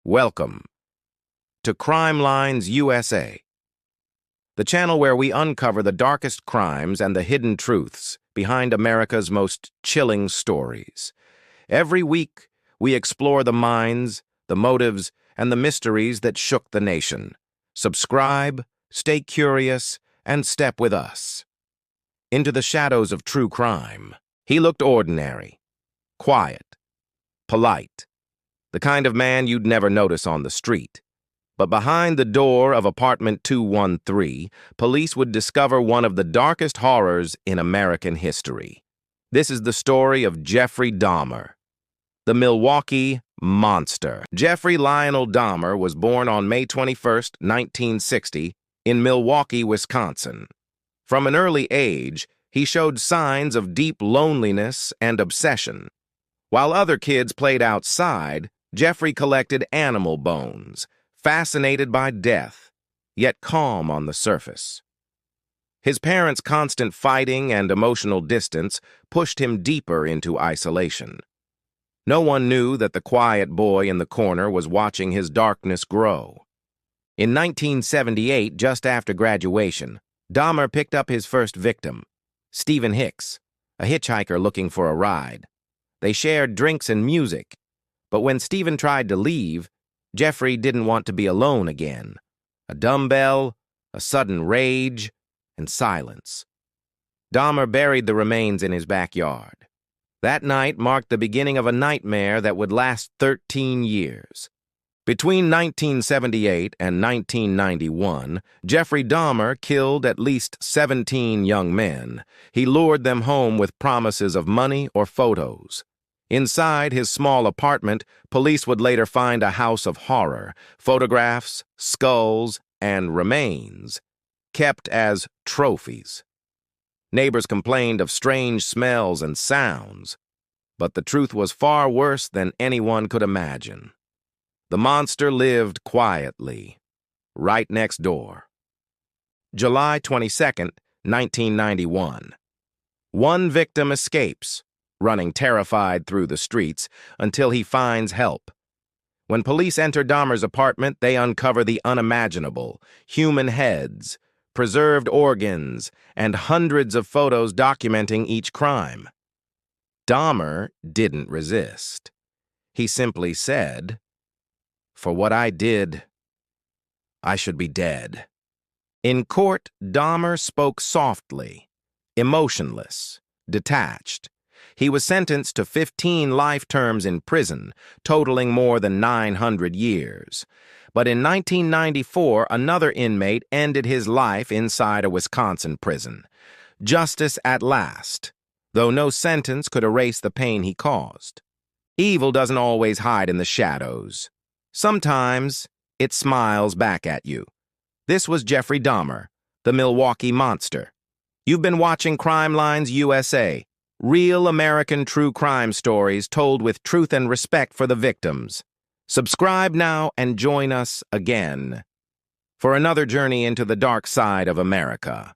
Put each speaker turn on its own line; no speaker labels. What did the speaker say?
Welcome to CrimeLines USA, the channel where we uncover the darkest crimes and the hidden truths behind America's most chilling stories. Every week, we explore the minds, the motives, and the mysteries that shook the nation. Subscribe, stay curious, and step with us into the shadows of true crime. He looked ordinary, quiet, polite, the kind of man you'd never notice on the street. But behind the door of apartment 213, police would discover one of the darkest horrors in American history. This is the story of Jeffrey Dahmer, the Milwaukee Monster. Jeffrey Lionel Dahmer was born on May 21, 1960, in Milwaukee, Wisconsin. From an early age, he showed signs of deep loneliness and obsession. While other kids played outside, Jeffrey collected animal bones, fascinated by death, yet calm on the surface. His parents' constant fighting and emotional distance pushed him deeper into isolation. No one knew that the quiet boy in the corner was watching his darkness grow. In 1978, just after graduation, Dahmer picked up his first victim, Stephen Hicks, a hitchhiker looking for a ride. They shared drinks and music, but when Stephen tried to leave, Jeffrey didn't want to be alone again. A dumbbell, a sudden rage, and silence. Dahmer buried the remains in his backyard. That night marked the beginning of a nightmare that would last 13 years. Between 1978 and 1991, Jeffrey Dahmer killed at least 17 young men. He lured them home with promises of money or photos. Inside his small apartment, police would later find a house of horror, photographs, skulls, and remains, kept as trophies. Neighbors complained of strange smells and sounds, but the truth was far worse than anyone could imagine. The monster lived quietly, right next door. July 22, 1991. One victim escapes, running terrified through the streets until he finds help. When police enter Dahmer's apartment, they uncover the unimaginable: human heads, preserved organs, and hundreds of photos documenting each crime. Dahmer didn't resist. He simply said, "For what I did, I should be dead." In court, Dahmer spoke softly, emotionless, detached. He was sentenced to 15 life terms in prison, totaling more than 900 years. But in 1994, another inmate ended his life inside a Wisconsin prison. Justice at last, though no sentence could erase the pain he caused. Evil doesn't always hide in the shadows. Sometimes it smiles back at you. This was Jeffrey Dahmer, the Milwaukee Monster. You've been watching CrimeLines USA, real American true crime stories told with truth and respect for the victims. Subscribe now and join us again for another journey into the dark side of America.